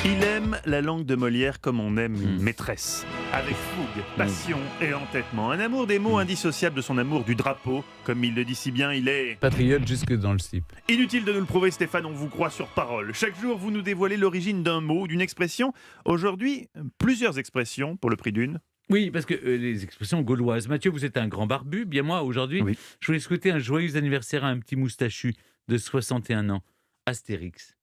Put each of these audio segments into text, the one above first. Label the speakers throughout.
Speaker 1: Il aime la langue de Molière comme on aime une maîtresse. Avec fougue, passion et entêtement. Un amour des mots indissociable de son amour du drapeau. Comme il le dit si bien, il est...
Speaker 2: Patriote jusque dans le slip.
Speaker 1: Inutile de nous le prouver, Stéphane, on vous croit sur parole. Chaque jour, vous nous dévoilez l'origine d'un mot, d'une expression. Aujourd'hui, plusieurs expressions pour le prix d'une.
Speaker 2: Oui, parce que les expressions gauloises. Mathieu, vous êtes un grand barbu. Bien moi, aujourd'hui,
Speaker 1: Oui.
Speaker 2: je voulais souhaiter un joyeux anniversaire à un petit moustachu de 61 ans, Astérix.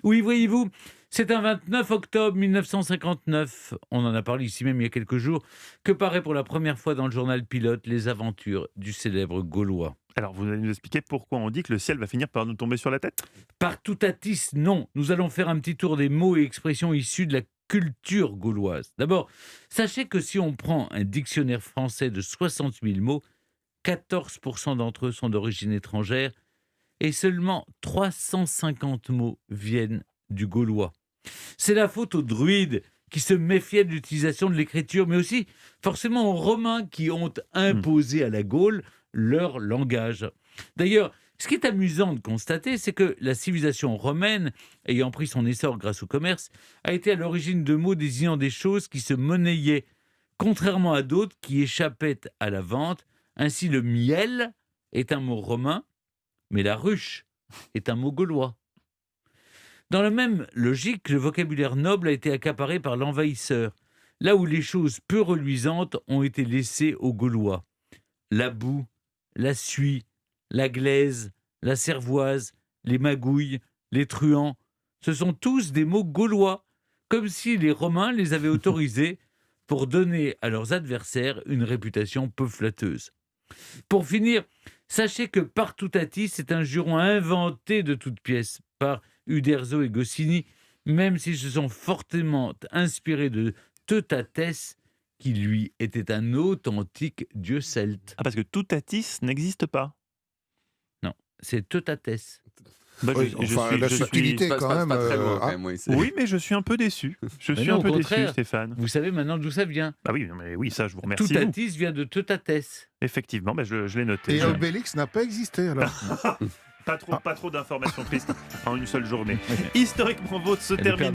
Speaker 2: Oui, voyez-vous, c'est un 29 octobre 1959, on en a parlé ici même il y a quelques jours, que paraît pour la première fois dans le journal Pilote les aventures du célèbre Gaulois.
Speaker 1: Alors, vous allez nous expliquer pourquoi on dit que le ciel va finir par nous tomber sur la tête ?
Speaker 2: Partoutatis, non. Nous allons faire un petit tour des mots et expressions issus de la culture gauloise. D'abord, sachez que si on prend un dictionnaire français de 60 000 mots, 14% d'entre eux sont d'origine étrangère et seulement 350 mots viennent du gaulois. C'est la faute aux druides qui se méfiaient de l'utilisation de l'écriture, mais aussi forcément aux Romains qui ont imposé à la Gaule leur langage. D'ailleurs, ce qui est amusant de constater, c'est que la civilisation romaine, ayant pris son essor grâce au commerce, a été à l'origine de mots désignant des choses qui se monnayaient, contrairement à d'autres qui échappaient à la vente. Ainsi, le miel est un mot romain, mais la ruche est un mot gaulois. Dans la même logique, le vocabulaire noble a été accaparé par l'envahisseur, là où les choses peu reluisantes ont été laissées aux Gaulois. La boue, la suie, la glaise, la cervoise, les magouilles, les truands, ce sont tous des mots gaulois, comme si les Romains les avaient autorisés pour donner à leurs adversaires une réputation peu flatteuse. Pour finir, sachez que partoutatis est un juron inventé de toutes pièces par Uderzo et Goscinny, même s'ils se sont fortement inspirés de Teutates, qui lui était un authentique dieu celte.
Speaker 1: Ah, parce que Toutatis n'existe pas.
Speaker 2: Non, c'est Teutates.
Speaker 1: Bah,
Speaker 3: Oui, la subtilité
Speaker 4: Pas
Speaker 3: quand
Speaker 4: très
Speaker 3: même.
Speaker 4: loin quand même, oui.
Speaker 1: Oui, mais je suis un peu déçu. Je
Speaker 2: Mais
Speaker 1: suis
Speaker 2: non,
Speaker 1: un peu
Speaker 2: au
Speaker 1: déçu,
Speaker 2: contraire.
Speaker 1: Stéphane.
Speaker 2: Vous savez maintenant d'où ça vient.
Speaker 1: Ah oui, non, mais oui, ça, je vous remercie. vous.
Speaker 2: Toutatis vient de Teutates.
Speaker 1: Effectivement, bah, je l'ai noté.
Speaker 3: Et Obélix n'a pas existé alors.
Speaker 1: Pas trop d'informations tristes en une seule journée. Historiquement vôtre se termine.